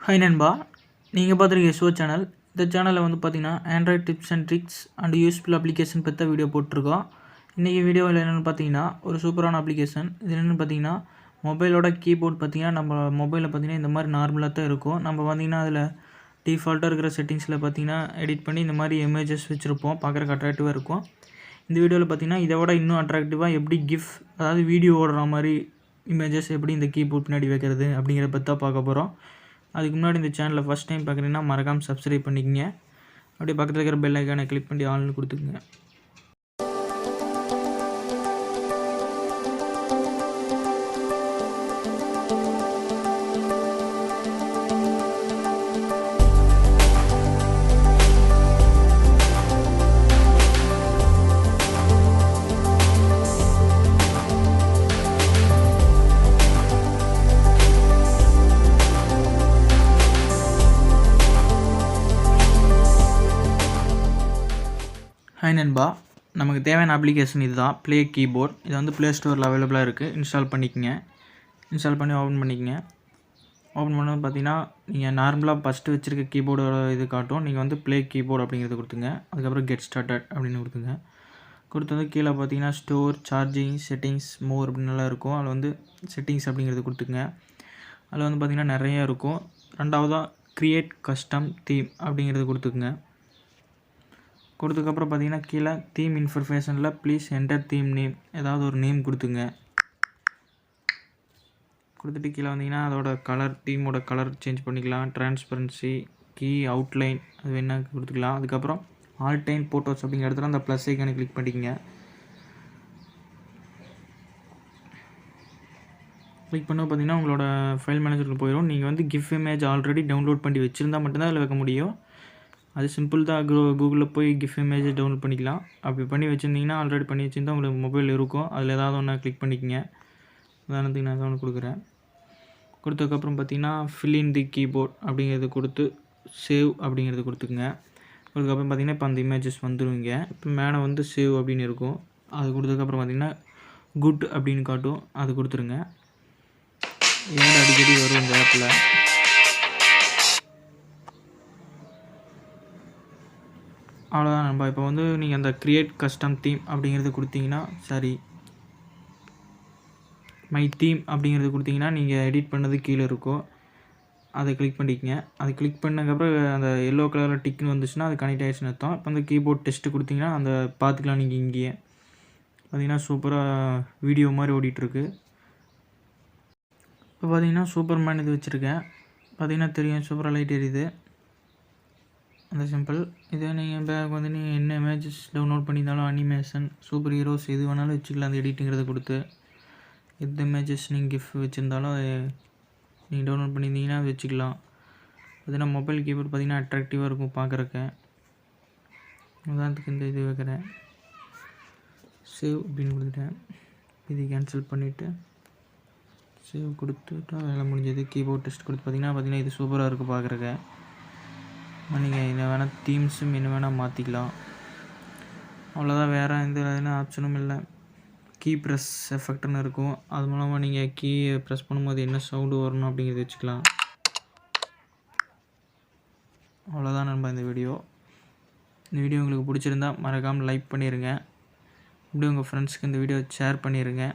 Hi நண்பா, நீங்கள் பார்த்துருக்க Iswok சேனல். இந்த சேனலில் வந்து பார்த்தீங்கன்னா Android tips and tricks and useful application பற்றி வீடியோ போட்டிருக்கோம். இன்றைக்கி வீடியோவில் என்னென்னு பார்த்தீங்கன்னா ஒரு சூப்பரான அப்ளிகேஷன். இது என்னென்னு பார்த்தீங்கன்னா மொபைலோட கீபோர்ட் பார்த்தீங்கன்னா நம்ம மொபைலில் பார்த்தீங்கன்னா இந்த மாதிரி நார்மலாக தான் இருக்கும். நம்ம பார்த்தீங்கன்னா அதில் டிஃபால்ட்டாக இருக்கிற செட்டிங்ஸில் பார்த்தீங்கன்னா எடிட் பண்ணி இந்த மாதிரி எமேஜஸ் வச்சுருப்போம், பார்க்குறக்கு அட்ராக்டிவாக இருக்கும். இந்த வீடியோவில் பார்த்தீங்கன்னா இதை விட இன்னும் அட்ராக்டிவாக எப்படி கிஃப், அதாவது வீடியோ ஓடுற மாதிரி இமேஜஸ் எப்படி இந்த கீபோர்ட் பின்னாடி வைக்கிறது அப்படிங்கிறத பற்றி தான் பார்க்க போகிறோம். அதுக்கு முன்னாடி இந்த சேனலை ஃபஸ்ட் டைம் பார்க்குறீங்கன்னா மறக்காமல் சப்ஸ்கிரைப் பண்ணிக்கங்க. அப்படியே பக்கத்தில் இருக்கிற பெல் ஐக்கானை கிளிக் பண்ணி ஆல்னு கொடுத்துக்குங்க. ஹாய் நண்பா, நமக்கு தேவையான அப்ளிகேஷன் இது தான், ப்ளே கீபோர்ட். இது வந்து ப்ளே ஸ்டோரில் அவைலபிளாக இருக்குது. இன்ஸ்டால் பண்ணிக்கங்க. இன்ஸ்டால் பண்ணி ஓப்பன் பண்ணிக்கங்க. ஓப்பன் பண்ணது பார்த்தீங்கன்னா நீங்கள் நார்மலாக ஃபஸ்ட்டு வச்சுருக்க கீபோர்டோட இது காட்டும். நீங்கள் வந்து ப்ளே கீபோர்டு அப்படிங்கிறது கொடுத்துங்க. அதுக்கப்புறம் கெட் ஸ்டார்டட் அப்படின்னு கொடுத்துங்க. கொடுத்தது கீழே பார்த்தீங்கன்னா ஸ்டோர், சார்ஜிங், செட்டிங்ஸ், மோர் அப்படின்னுலாம் இருக்கும். அதில் வந்து செட்டிங்ஸ் அப்படிங்கிறது கொடுத்துங்க. அதில் வந்து பார்த்திங்கன்னா நிறைய இருக்கும். ரெண்டாவதாக க்ரியேட் கஸ்டம் தீம் அப்படிங்கிறது கொடுத்துக்குங்க. கொடுத்ததுக்கப்புறம் பார்த்தீங்கன்னா கீழே தீம் இன்ஃபர்மேஷனில் ப்ளீஸ் என்டர் தீம் நேம், ஏதாவது ஒரு நேம் கொடுத்துங்க. கொடுத்துட்டு கீழே வந்தீங்கன்னா அதோட கலர், தீமோட கலர் சேஞ்ச் பண்ணிக்கலாம். ட்ரான்ஸ்பரன்சி, கீ, அவுட்லைன் அது வேணால் கொடுத்துக்கலாம். அதுக்கப்புறம் ஆல் டைம் ஃபோட்டோஸ் அப்படிங்கிற இடத்துல அந்த ப்ளஸ் ஐக்கானை கிளிக் பண்ணிக்கங்க. கிளிக் பண்ண பார்த்தீங்கன்னா உங்களோட ஃபைல் மேனேஜருக்கு போயிடும். நீங்கள் வந்து கிஃப் இமேஜ் ஆல்ரெடி டவுன்லோட் பண்ணி வச்சுருந்தால் மட்டும்தான் அதில் வைக்க முடியும். அது சிம்பிள் தான். கூகுளில் போய் கிஃப் இமேஜ் டவுன்லோட் பண்ணிக்கலாம். அப்படி பண்ணி வச்சுருந்தீங்கன்னா ஆல்ரெடி பண்ணி வச்சுருந்தா உங்களுக்கு மொபைல் இருக்கும். அதில் ஏதாவது ஒன்று கிளிக் பண்ணிக்கங்க. உதாரணத்துக்கு நான் ஒன்று கொடுக்குறேன். கொடுத்ததுக்கப்புறம் பார்த்தீங்கன்னா ஃபில் இன் தி கீபோர்ட் அப்படிங்கிறது கொடுத்து சேவ் அப்படிங்கிறது கொடுத்துக்குங்க. அதுக்கப்புறம் பார்த்தீங்கன்னா இப்போ அந்த இமேஜஸ் வந்துடுவீங்க. இப்போ மேலே வந்து சேவ் அப்படின்னு இருக்கும். அது கொடுத்ததுக்கப்புறம் பார்த்தீங்கன்னா குட் அப்படின்னு காட்டும், அது கொடுத்துருங்க. ஏன் அடிக்கடி வரும் இந்த ஆப்பில். அவ்வளோதான் நண்பா. இப்போ வந்து நீங்கள் அந்த க்ரியேட் கஸ்டம் தீம் அப்படிங்கிறது கொடுத்தீங்கன்னா சரி, மை தீம் அப்படிங்கிறது கொடுத்தீங்கன்னா நீங்கள் எடிட் பண்ணது கீழே இருக்கும். அதை கிளிக் பண்ணிக்கங்க. அதை கிளிக் பண்ணதுக்கப்புறம் அந்த எல்லோ கலரில் டிக்குன்னு வந்துச்சுன்னா அது கனெக்ட் ஆகிடுச்சுன்னு அர்த்தம். இப்போ அந்த கீபோர்ட் டெஸ்ட்டு கொடுத்தீங்கன்னா அந்த பார்த்துக்கலாம். நீங்கள் இங்கேயே பார்த்தீங்கன்னா சூப்பராக வீடியோ மாதிரி ஓடிட்டுருக்கு. இப்போ பார்த்தீங்கன்னா சூப்பர்மேன் இது வச்சுருக்கேன். பார்த்தீங்கன்னா தெரியும், சூப்பராக லைட் எரியுது. அந்த சிம்பிள். இதே நீங்கள் பேக் வந்து நீங்கள் என்ன இமேஜஸ் டவுன்லோட் பண்ணியிருந்தாலும் அனிமேஷன், சூப்பர் ஹீரோஸ் எது வேணாலும் வச்சுக்கலாம். அந்த எடிட்டுங்கிறத கொடுத்து எந்த இமேஜஸ் நீங்கள் கிஃப்ட் வச்சுருந்தாலும் அது நீங்கள் டவுன்லோட் பண்ணியிருந்தீங்கன்னா அது வச்சுக்கலாம். பார்த்தீங்கன்னா மொபைல் கீபோர்ட் பார்த்திங்கன்னா அட்ராக்டிவாக இருக்கும் பார்க்குறக்கு. உதாரணத்துக்கு இந்த இது வைக்கிறேன், சேவ் அப்படின்னு கொடுத்துட்டேன். இது கேன்சல் பண்ணிவிட்டு சேவ் கொடுத்துட்டா வேலை முடிஞ்சது. கீபோர்ட் டெஸ்ட் கொடுத்து பார்த்தீங்கன்னா இது சூப்பராக இருக்குது பார்க்குறக்கு. நீங்கள் என்ன வேணால் தீம்ஸும் என்ன வேணால் மாற்றிக்கலாம். அவ்வளோதான், வேறு எந்த ஆப்ஷனும் இல்லை. கீ ப்ரெஸ் எஃபெக்ட்னு இருக்கும். அது மூலமாக நீங்கள் கீயை ப்ரெஸ் பண்ணும்போது என்ன சவுண்டு வரணும் அப்படிங்கிறது வச்சுக்கலாம். அவ்வளோதான் நண்பா இந்த வீடியோ. இந்த வீடியோ உங்களுக்கு பிடிச்சிருந்தா மறக்காமல் லைக் பண்ணிடுங்க. இப்படி உங்கள் ஃப்ரெண்ட்ஸ்க்கு இந்த வீடியோ ஷேர் பண்ணிடுங்க.